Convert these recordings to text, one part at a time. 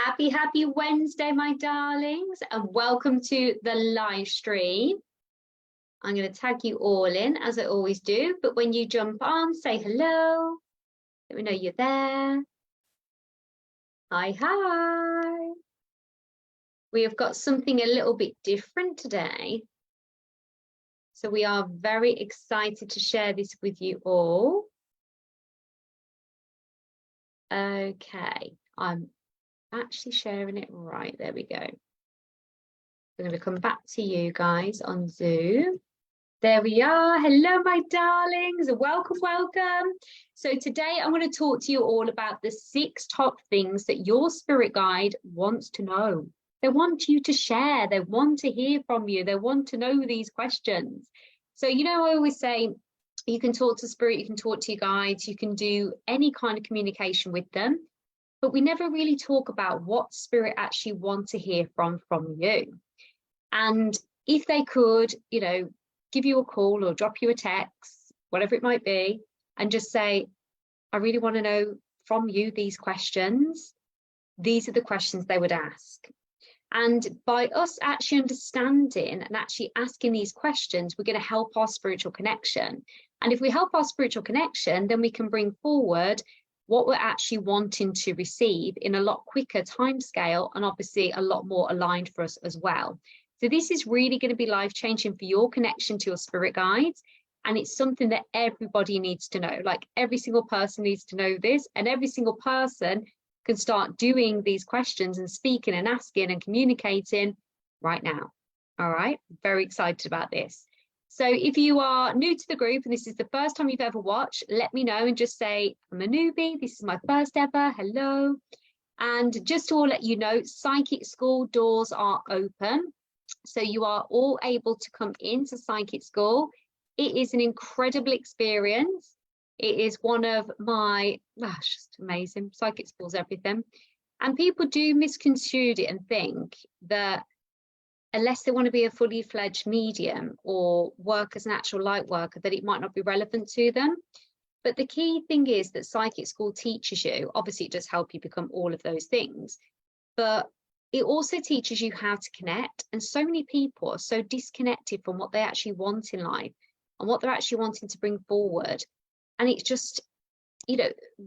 Happy Wednesday, my darlings, and welcome to the live stream. I'm going to tag you all in as I always do, but when you jump on, say hello. Let me know you're there. Hi. We have got something a little bit different today. So we are very excited to share this with you all. Okay, I'm actually sharing it right. There we go. I'm going to come back to you guys on Zoom. There we are. Hello, my darlings. Welcome. So today I'm going to talk to you all about the 6 top things that your spirit guide wants to know. They want you to share. They want to hear from you. They want to know these questions. So, I always say you can talk to spirit, you can talk to your guides, you can do any kind of communication with them, but we never really talk about what spirit actually want to hear from you. And if they could, give you a call or drop you a text, whatever it might be, and just say, I really want to know from you these questions. These are the questions they would ask. And by us actually understanding and actually asking these questions, we're going to help our spiritual connection. And if we help our spiritual connection, then we can bring forward what we're actually wanting to receive in a lot quicker timescale, and obviously a lot more aligned for us as well. So this is really going to be life-changing for your connection to your spirit guides. And it's something that everybody needs to know. Like every single person needs to know this, and every single person can start doing these questions and speaking and asking and communicating right now. All right, very excited about this. So if you are new to the group and this is the first time you've ever watched, let me know and just say, I'm a newbie, this is my first ever, hello. And just to all let you know, Psychic School doors are open. So you are all able to come into Psychic School. It is an incredible experience. It is one of my, just amazing. Psychic School's everything. And people do misconstrue it and think that unless they want to be a fully fledged medium or work as an actual light worker, that it might not be relevant to them. But the key thing is that Psychic School teaches you, obviously it does help you become all of those things, but it also teaches you how to connect. And so many people are so disconnected from what they actually want in life and what they're actually wanting to bring forward. And it's just,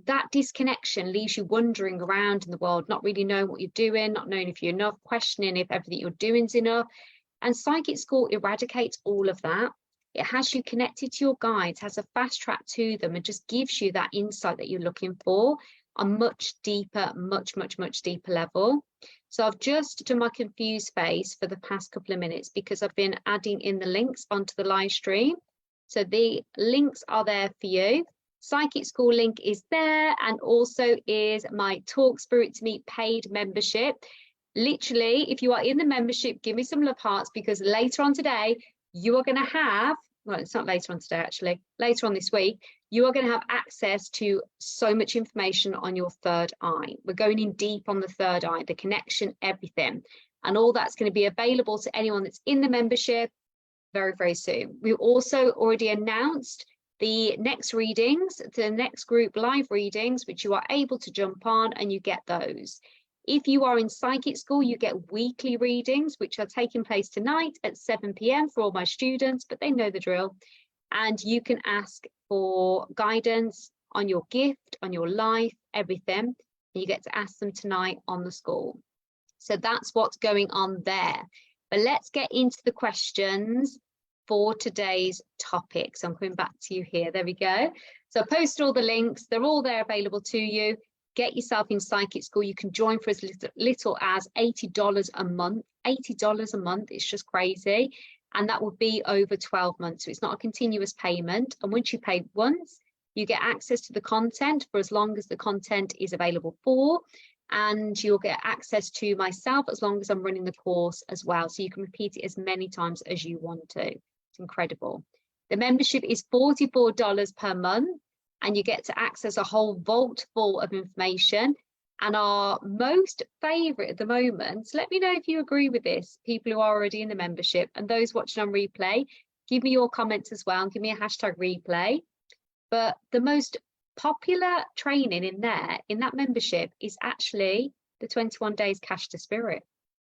that disconnection leaves you wandering around in the world, not really knowing what you're doing, not knowing if you're enough, questioning if everything you're doing is enough. And Psychic School eradicates all of that. It has you connected to your guides, has a fast track to them, and just gives you that insight that you're looking for on much deeper, much deeper level. So I've just done my confused face for the past couple of minutes because I've been adding in the links onto the live stream. So the links are there for you. Psychic School link is there, and also is my Talk Spirit to Me paid membership. Literally, if you are in the membership, give me some love hearts, because later on today, you are going to have, well, it's not later on today, actually, later on this week, you are going to have access to so much information on your third eye. We're going in deep on the third eye, the connection, everything. And all that's going to be available to anyone that's in the membership very soon. We also already announced the next readings, the next group live readings, which you are able to jump on and you get those. If you are in Psychic School, you get weekly readings, which are taking place tonight at 7 p.m. for all my students, but they know the drill. And you can ask for guidance on your gift, on your life, everything. And you get to ask them tonight on the school. So that's what's going on there. But let's get into the questions for today's topic. So I'm coming back to you here. There we go. So I posted all the links. They're all there available to you. Get yourself in Psychic School. You can join for as little as $80 a month. $80 a month. It's just crazy. And that would be over 12 months. So it's not a continuous payment. And once you pay once, you get access to the content for as long as the content is available for. And you'll get access to myself as long as I'm running the course as well. So you can repeat it as many times as you want to. It's incredible. The membership is $44 per month, and you get to access a whole vault full of information. And our most favorite at the moment, let me know if you agree with this, people who are already in the membership, and those watching on replay, give me your comments as well and give me a hashtag replay. But the most popular training in there, in that membership, is actually the 21 days cash to spirit.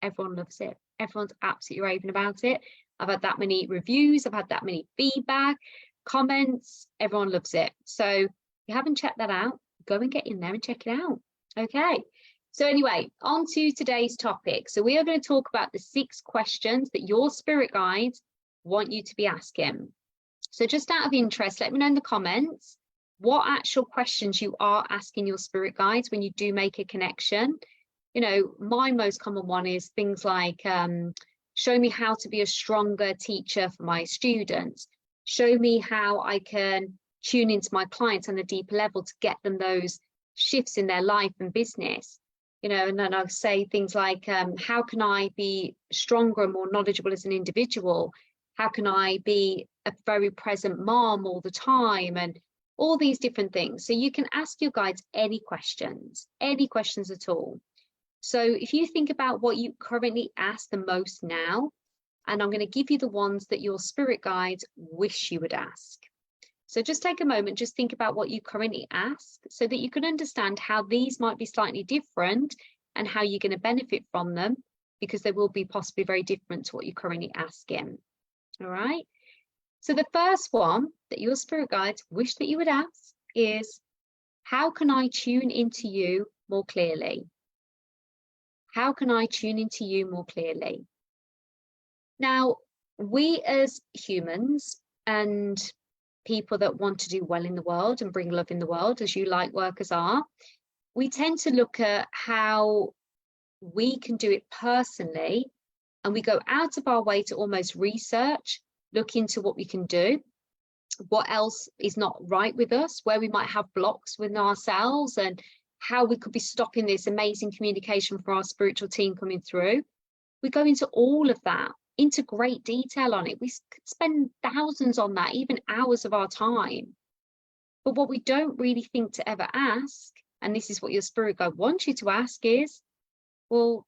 Everyone loves it. Everyone's absolutely raving about it. I've had that many reviews. I've had that many feedback, comments. Everyone loves it. So if you haven't checked that out, go and get in there and check it out. Okay. So anyway, on to today's topic. So we are going to talk about the 6 questions that your spirit guides want you to be asking. So just out of interest, let me know in the comments what actual questions you are asking your spirit guides when you do make a connection. You know, my most common one is things like, show me how to be a stronger teacher for my students. Show me how I can tune into my clients on a deeper level to get them those shifts in their life and business. You know, and then I'll say things like, how can I be stronger and more knowledgeable as an individual? How can I be a very present mom all the time? And all these different things. So you can ask your guides any questions at all. So if you think about what you currently ask the most now, and I'm going to give you the ones that your spirit guides wish you would ask. So just take a moment, just think about what you currently ask so that you can understand how these might be slightly different and how you're going to benefit from them, because they will be possibly very different to what you're currently asking. All right. So the first one that your spirit guides wish that you would ask is, how can I tune into you more clearly? How can I tune into you more clearly? Now, we as humans and people that want to do well in the world and bring love in the world, as you light workers are, we tend to look at how we can do it personally, and we go out of our way to almost research, look into what we can do, what else is not right with us, where we might have blocks within ourselves, and how we could be stopping this amazing communication for our spiritual team coming through. We go into all of that, into great detail on it. We could spend thousands on that, even hours of our time. But what we don't really think to ever ask, and this is what your spirit guide wants you to ask, is, well,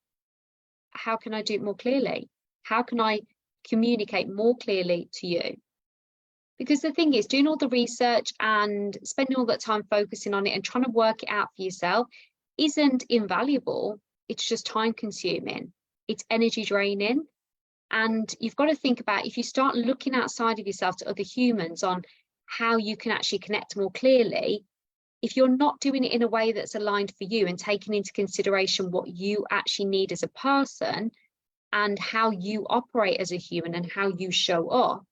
how can I do it more clearly? How can I communicate more clearly to you? Because the thing is, doing all the research and spending all that time focusing on it and trying to work it out for yourself isn't invaluable. It's just time consuming. It's energy draining. And you've got to think about, if you start looking outside of yourself to other humans on how you can actually connect more clearly, if you're not doing it in a way that's aligned for you and taking into consideration what you actually need as a person and how you operate as a human and how you show up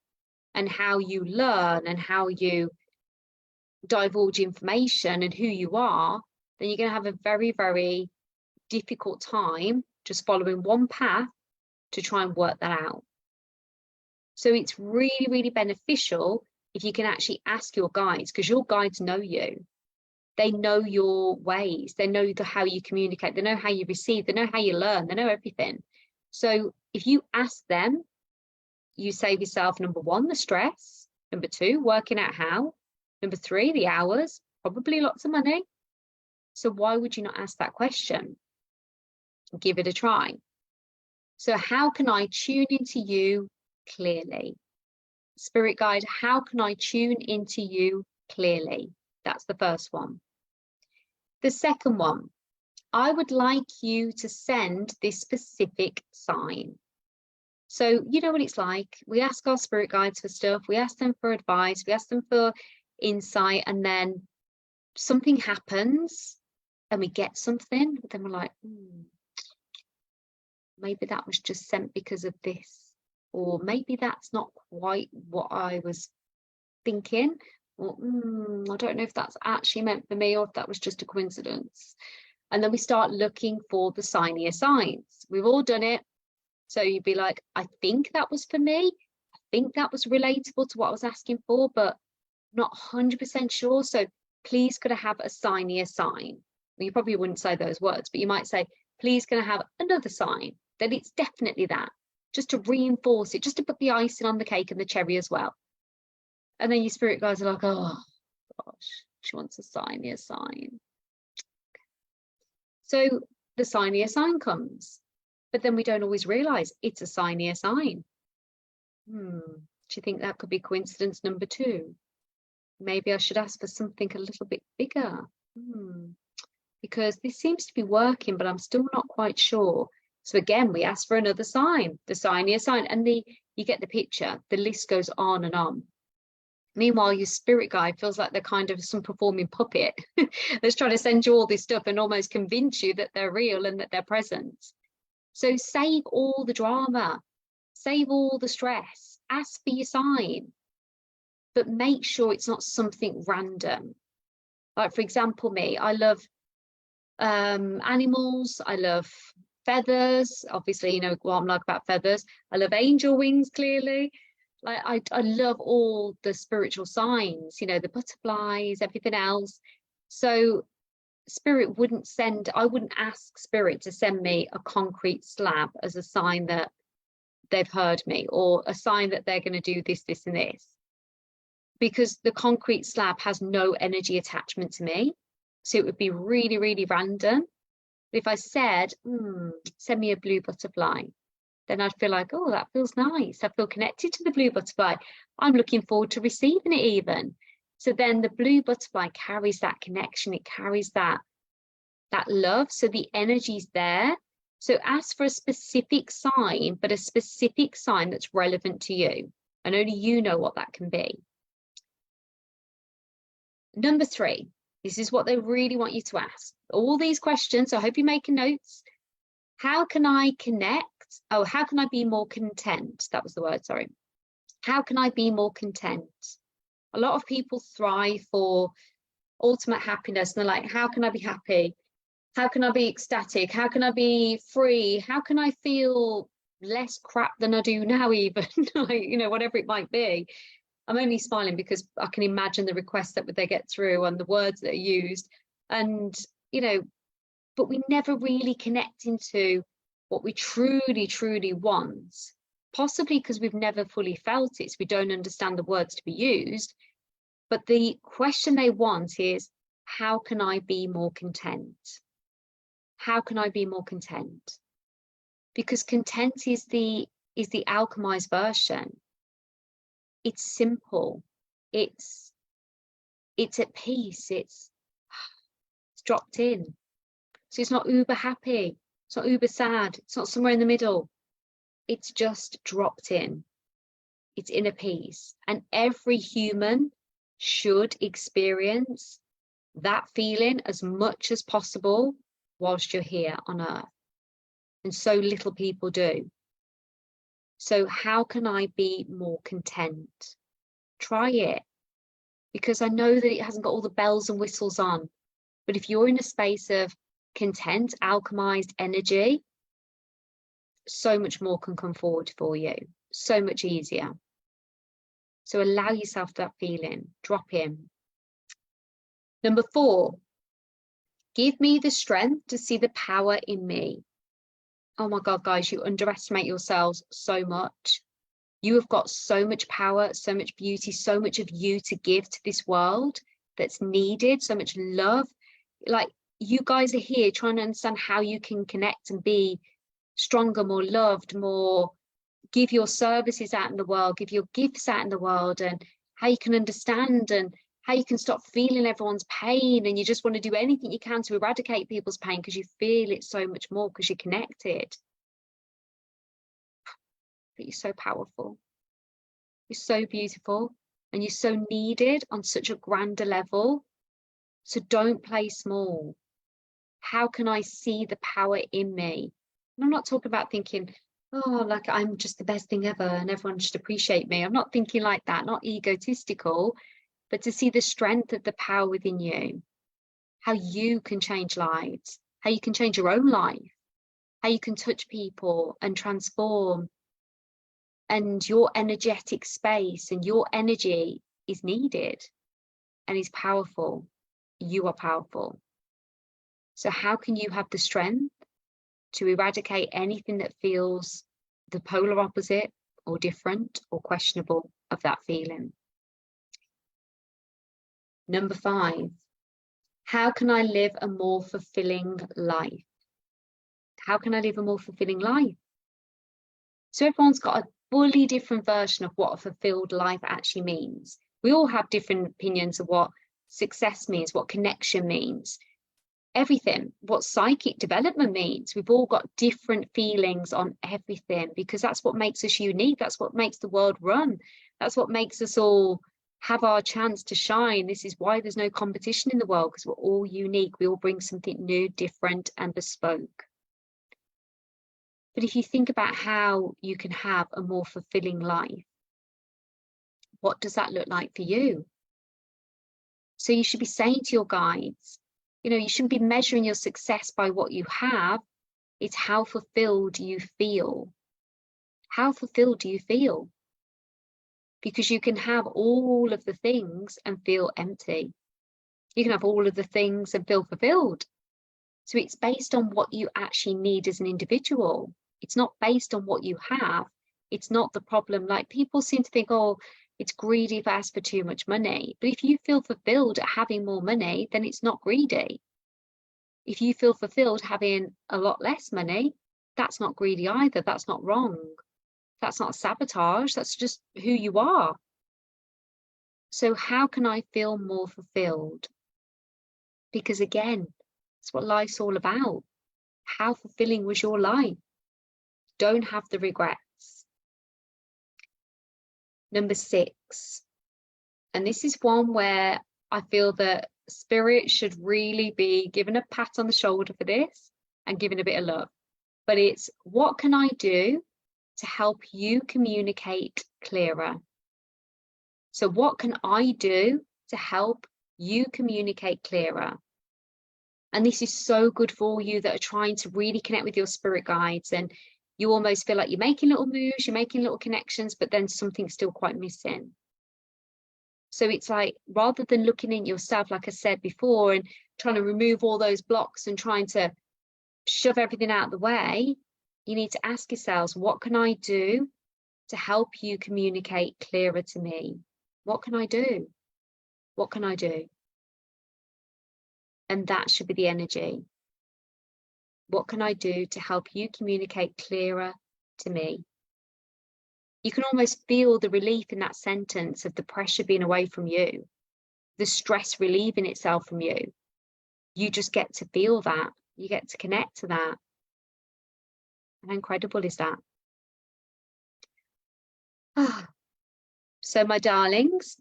and how you learn and how you divulge information and who you are, then you're going to have a very, very difficult time just following one path to try and work that out. So it's really, really beneficial if you can actually ask your guides, because your guides know you. They know your ways. They know how you communicate. They know how you receive. They know how you learn. They know everything. So if you ask them, you save yourself, number 1, the stress. Number 2, working out how. Number 3, the hours, probably lots of money. So why would you not ask that question? Give it a try. So how can I tune into you clearly? Spirit guide, how can I tune into you clearly? That's the first one. The second one, I would like you to send this specific sign. So you know what it's like. We ask our spirit guides for stuff. We ask them for advice. We ask them for insight. And then something happens and we get something. But then we're like, maybe that was just sent because of this. Or maybe that's not quite what I was thinking. Or I don't know if that's actually meant for me or if that was just a coincidence. And then we start looking for the signier signs. We've all done it. So you'd be like, I think that was for me. I think that was relatable to what I was asking for, but not 100% sure. So please could I have a signier sign? Well, you probably wouldn't say those words, but you might say, please can I have another sign that it's definitely that, just to reinforce it, just to put the icing on the cake and the cherry as well. And then your spirit guides are like, oh gosh, she wants a signier sign. So the signier sign comes, but then we don't always realize it's a signier sign. Do you think that could be coincidence number 2? Maybe I should ask for something a little bit bigger. because this seems to be working, but I'm still not quite sure. So again, we ask for another sign, the signier sign, and you get the picture. The list goes on and on. Meanwhile, your spirit guide feels like they're kind of some performing puppet that's trying to send you all this stuff and almost convince you that they're real and that they're present. So save all the drama, save all the stress, ask for your sign, but make sure it's not something random. Like, for example, me, I love animals, I love feathers. Obviously, you know what I'm like about feathers. I love angel wings, clearly. Like I love all the spiritual signs, you know, the butterflies, everything else. So spirit wouldn't send, I wouldn't ask spirit to send me a concrete slab as a sign that they've heard me, or a sign that they're going to do this, this, and this, because the concrete slab has no energy attachment to me. So it would be really, really random. If I said, send me a blue butterfly, then I'd feel like, oh, that feels nice. I feel connected to the blue butterfly. I'm looking forward to receiving it even. So then the blue butterfly carries that connection. It carries that love. So the energy's there. So ask for a specific sign, but a specific sign that's relevant to you. And only you know what that can be. Number 3, this is what they really want you to ask. All these questions, I hope you're making notes. How can I connect? Oh, how can I be more content? That was the word, sorry. How can I be more content? A lot of people thrive for ultimate happiness. And they're like, how can I be happy? How can I be ecstatic? How can I be free? How can I feel less crap than I do now even? Like, you know, whatever it might be. I'm only smiling because I can imagine the requests that they get through and the words that are used. And, you know, but we never really connect into what we truly, truly want, possibly because we've never fully felt it, so we don't understand the words to be used. But the question they want is, how can I be more content? How can I be more content? Because content is the alchemized version. It's simple. It's at peace. It's dropped in. So it's not uber happy. It's not uber sad. It's not somewhere in the middle. It's just dropped in. It's inner peace. And every human should experience that feeling as much as possible whilst you're here on earth. And so little people do. So how can I be more content? Try it. Because I know that it hasn't got all the bells and whistles on. But if you're in a space of content, alchemized energy, so much more can come forward for you. So much easier. So allow yourself that feeling. Drop in. Number 4, give me the strength to see the power in me. Oh my God, guys, you underestimate yourselves so much. You have got so much power, so much beauty, so much of you to give to this world that's needed, so much love. Like, you guys are here trying to understand how you can connect and be stronger, more loved, more, give your services out in the world, give your gifts out in the world, and how you can understand and how you can stop feeling everyone's pain, and you just want to do anything you can to eradicate people's pain because you feel it so much more because you're connected. But you're so powerful. You're so beautiful, and you're so needed on such a grander level. So don't play small. How can I see the power in me? And I'm not talking about thinking, oh, like I'm just the best thing ever and everyone should appreciate me. I'm not thinking like that, not egotistical, but to see the strength of the power within you, how you can change lives, how you can change your own life, how you can touch people and transform. And your energetic space and your energy is needed and is powerful. You are powerful. So how can you have the strength to eradicate anything that feels the polar opposite or different or questionable of that feeling? Number 5, how can I live a more fulfilling life? How can I live a more fulfilling life? So everyone's got a fully different version of what a fulfilled life actually means. We all have different opinions of what success means, what connection means. everything, what psychic development means. We've all got different feelings on everything, because that's what makes us unique. That's what makes the world run. That's what makes us all have our chance to shine. This is why there's no competition in the world, because we're all unique. We all bring something new, different, and bespoke. But if you think about how you can have a more fulfilling life, what does that look like for you? So you should be saying to your guides, you know, you shouldn't be measuring your success by what you have. It's how fulfilled you feel. How fulfilled do you feel? Because you can have all of the things and feel empty. You can have all of the things and feel fulfilled. So it's based on what you actually need as an individual. It's not based on what you have. It's not the problem. Like, people seem to think, oh, it's greedy if I ask for too much money. But if you feel fulfilled at having more money, then it's not greedy. If you feel fulfilled having a lot less money, that's not greedy either. That's not wrong. That's not sabotage. That's just who you are. So how can I feel more fulfilled? Because again, it's what life's all about. How fulfilling was your life? Don't have the regrets. Number 6, and this is one where I feel that Spirit should really be given a pat on the shoulder for this and given a bit of love. But it's, what can I do to help you communicate clearer? So what can I do to help you communicate clearer? And this is so good for all you that are trying to really connect with your spirit guides, and you almost feel like you're making little moves, you're making little connections, but then something's still quite missing. So it's like, rather than looking in yourself, like I said before, and trying to remove all those blocks and trying to shove everything out of the way, you need to ask yourselves, what can I do to help you communicate clearer to me? What can I do? What can I do? And that should be the energy. What can I do to help you communicate clearer to me? You can almost feel the relief in that sentence of the pressure being away from you, the stress relieving itself from you. You just get to feel that. You get to connect to that. How incredible is that? So my darlings,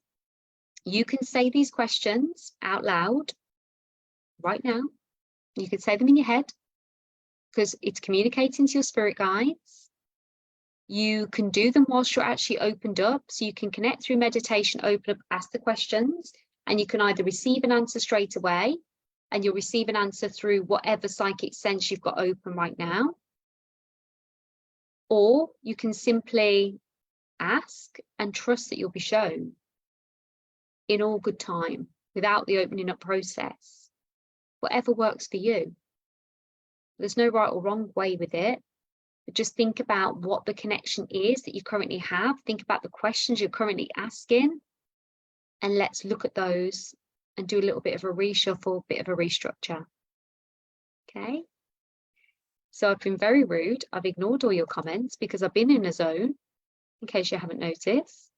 you can say these questions out loud right now. You can say them in your head, because it's communicating to your spirit guides. You can do them whilst you're actually opened up. So you can connect through meditation, open up, ask the questions, and you can either receive an answer straight away, and you'll receive an answer through whatever psychic sense you've got open right now. Or you can simply ask and trust that you'll be shown in all good time, without the opening up process. Whatever works for you. There's no right or wrong way with it. But just think about what the connection is that you currently have. Think about the questions you're currently asking. And let's look at those and do a little bit of a reshuffle, a bit of a restructure. Okay? So I've been very rude. I've ignored all your comments because I've been in a zone, in case you haven't noticed.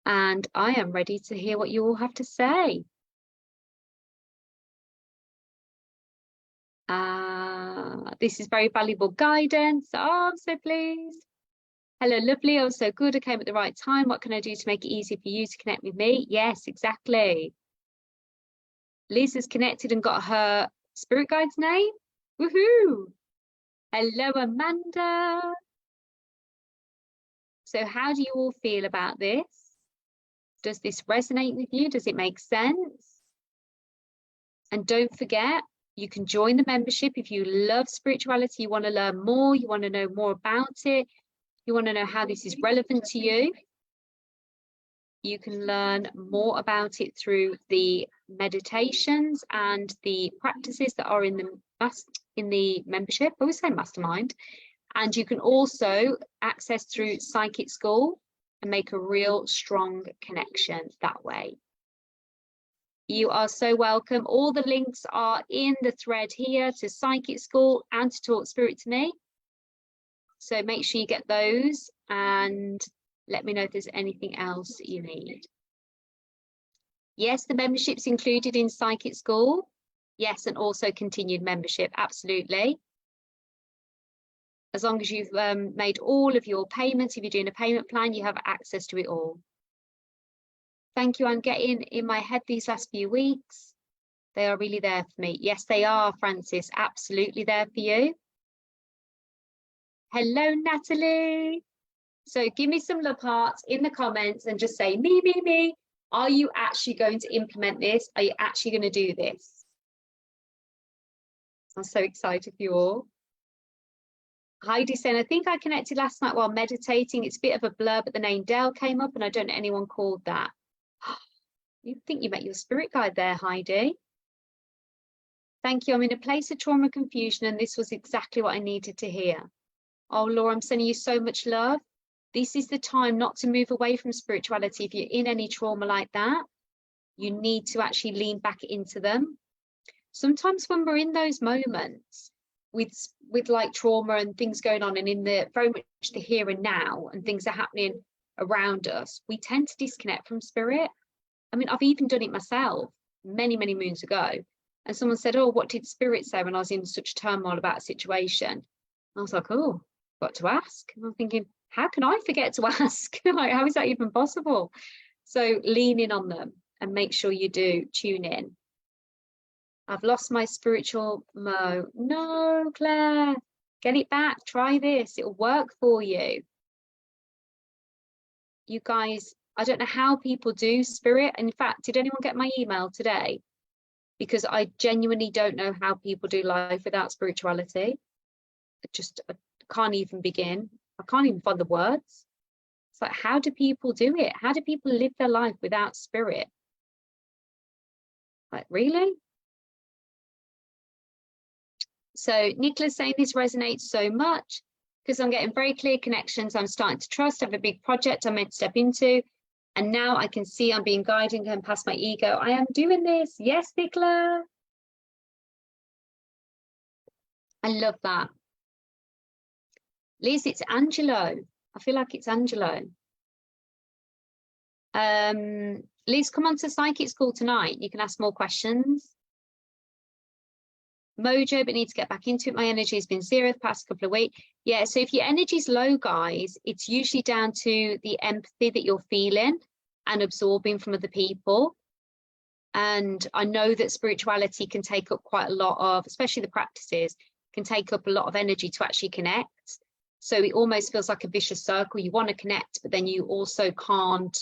And I am ready to hear what you all have to say. This is very valuable guidance. Oh, I'm so pleased. Hello, lovely. Oh, so good. I came at the right time. What can I do to make it easy for you to connect with me? Yes, exactly. Lisa's connected and got her spirit guide's name. Woohoo! Hello, Amanda. So how do you all feel about this? Does this resonate with you? Does it make sense? And don't forget, you can join the membership if you love spirituality, you want to learn more, you want to know more about it, you want to know how this is relevant to you. You can learn more about it through the meditations and the practices that are in the membership. I always say mastermind. And you can also access through Psychic School and make a real strong connection that way. You are so welcome. All the links are in the thread here to Psychic School and to Talk Spirit to Me. So make sure you get those and let me know if there's anything else that you need. Yes, the membership's included in Psychic School. Yes, and also continued membership, absolutely. As long as you've made all of your payments, if you're doing a payment plan, you have access to it all. Thank you. I'm getting in my head these last few weeks. They are really there for me. Yes, they are, Francis. Absolutely there for you. Hello, Natalie. So give me some love hearts in the comments and just say, me, me, me. Are you actually going to implement this? Are you actually going to do this? I'm so excited for you all. Heidi saying, I think I connected last night while meditating. It's a bit of a blur, but the name Dell came up and I don't know anyone called that. You think you met your spirit guide there, Heidi. Thank you. I'm in a place of trauma and confusion, and this was exactly what I needed to hear. Oh, Laura, I'm sending you so much love. This is the time not to move away from spirituality. If you're in any trauma like that, you need to actually lean back into them. Sometimes when we're in those moments with like trauma and things going on, and in the very much the here and now, and things are happening around us, we tend to disconnect from spirit. I mean, I've even done it myself many, many moons ago. And someone said, oh, what did spirit say when I was in such turmoil about a situation? I was like, oh, got to ask. And I'm thinking, how can I forget to ask? Like, how is that even possible? So lean in on them and make sure you do tune in. I've lost my spiritual mo. No, Claire, get it back. Try this. It'll work for you. You guys, I don't know how people do spirit. In fact, did anyone get my email today? Because I genuinely don't know how people do life without spirituality. I can't even begin. I can't even find the words. It's like, how do people do it? How do people live their life without spirit? Like, really? So Nicholas saying this resonates so much because I'm getting very clear connections. I'm starting to trust. I have a big project I'm meant to step into. And now I can see I'm being guided and past my ego. I am doing this. Yes, Nicola. I love that. Liz, it's Angelo. I feel like it's Angelo. Liz, come on to Psychic School tonight. You can ask more questions. Mojo, but need to get back into it. My energy has been zero the past couple of weeks. Yeah, so if your energy's low, guys, it's usually down to the empathy that you're feeling and absorbing from other people. And I know that spirituality can take up quite a lot of, especially the practices, can take up a lot of energy to actually connect. So it almost feels like a vicious circle. You want to connect, but then you also can't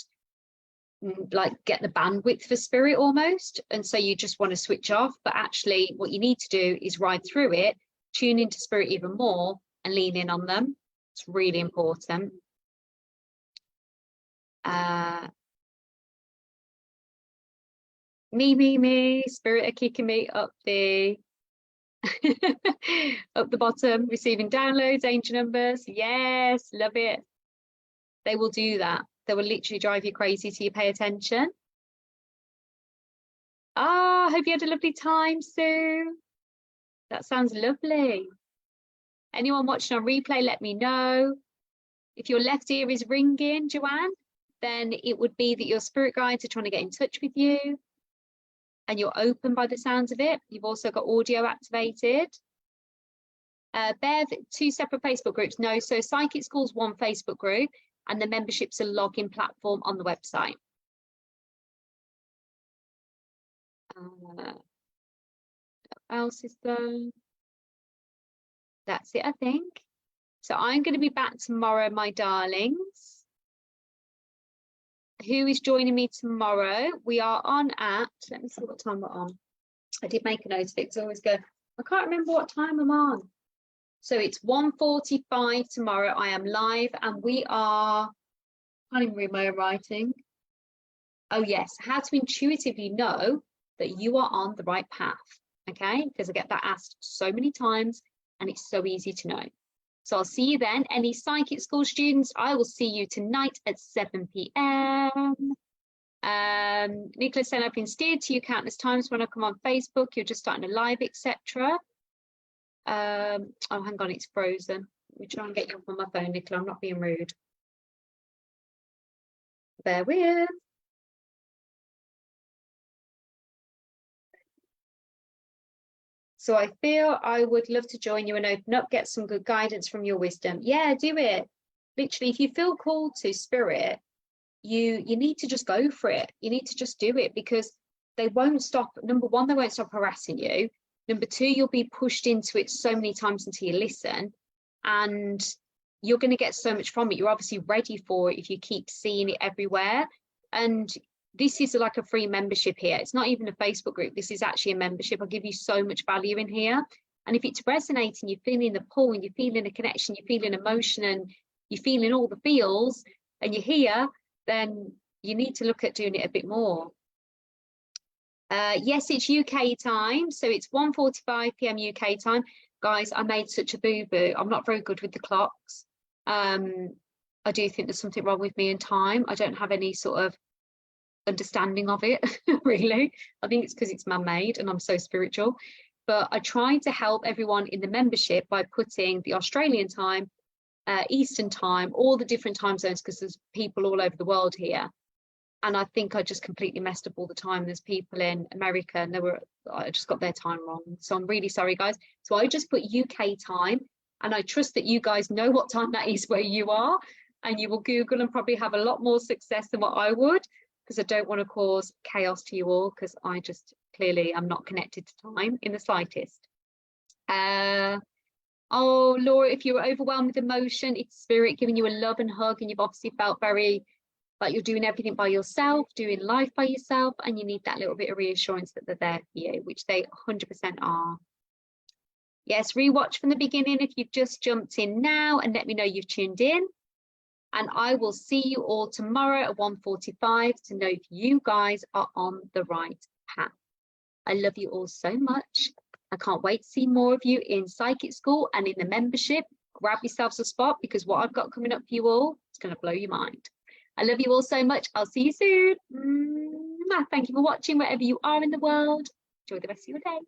like get the bandwidth for spirit almost. And so you just want to switch off. But actually what you need to do is ride through it, tune into spirit even more and lean in on them. It's really important. Me, spirit are kicking me up the up the bottom, receiving downloads, angel numbers. Yes, love it. They will do that. They will literally drive you crazy till you pay attention. Ah, hope you had a lovely time, Sue. That sounds lovely. Anyone watching on replay, let me know. If your left ear is ringing, Joanne, then it would be that your spirit guides are trying to get in touch with you and you're open by the sounds of it. You've also got audio activated. Bev, 2 separate Facebook groups. No, so Psychic School's one Facebook group and the membership's a login platform on the website. What else is there? That's it, I think. So I'm going to be back tomorrow, my darlings. Who is joining me tomorrow? We are on at, let me see what time we're on. I did make a note of it because I always go, I can't remember what time I'm on. So it's 1:45 tomorrow. I am live and we are, I can't even read my own writing. Oh yes, how to intuitively know that you are on the right path. Okay, because I get that asked so many times and it's so easy to know. So I'll see you then. Any Psychic School students, I will see you tonight at 7 p.m. Nicholas said I've been steered to you countless times when I come on Facebook. You're just starting a live, etc. Oh, hang on, it's frozen. Let me try and get you up on my phone, Nicola. I'm not being rude. Bear with. So I feel I would love to join you and open up, get some good guidance from your wisdom. Yeah, do it. Literally, if you feel called to spirit, you need to just go for it. You need to just do it, because they won't stop. Number one, they won't stop harassing you. Number two, you'll be pushed into it so many times until you listen, and you're going to get so much from it. You're obviously ready for it if you keep seeing it everywhere. And this is like a free membership here. It's not even a Facebook group. This is actually a membership. I'll give you so much value in here. And if it's resonating, you're feeling the pull and you're feeling a connection, you're feeling emotion and you're feeling all the feels, and you're here, then you need to look at doing it a bit more. Yes, it's UK time, so it's 1:45 p.m. UK time. Guys, I made such a boo-boo. I'm not very good with the clocks. I do think there's something wrong with me in time. I don't have any sort of understanding of it, really. I think it's because it's man-made and I'm so spiritual. But I tried to help everyone in the membership by putting the Australian time, Eastern time, all the different time zones, because there's people all over the world here. And I think I just completely messed up all the time. There's people in America and I just got their time wrong. So I'm really sorry, guys. So I just put UK time, and I trust that you guys know what time that is where you are, and you will Google and probably have a lot more success than what I would, because I don't want to cause chaos to you all, because I just clearly am not connected to time in the slightest. Oh, Laura, if you were overwhelmed with emotion, it's spirit giving you a love and hug, and you've obviously felt very like you're doing everything by yourself, doing life by yourself, and you need that little bit of reassurance that they're there for you, which they 100% are. Yes, rewatch from the beginning if you've just jumped in now, and let me know you've tuned in. And I will see you all tomorrow at 1:45 to know if you guys are on the right path. I love you all so much. I can't wait to see more of you in Psychic School and in the membership. Grab yourselves a spot, because what I've got coming up for you all, it's going to blow your mind. I love you all so much. I'll see you soon. Thank you for watching wherever you are in the world. Enjoy the rest of your day.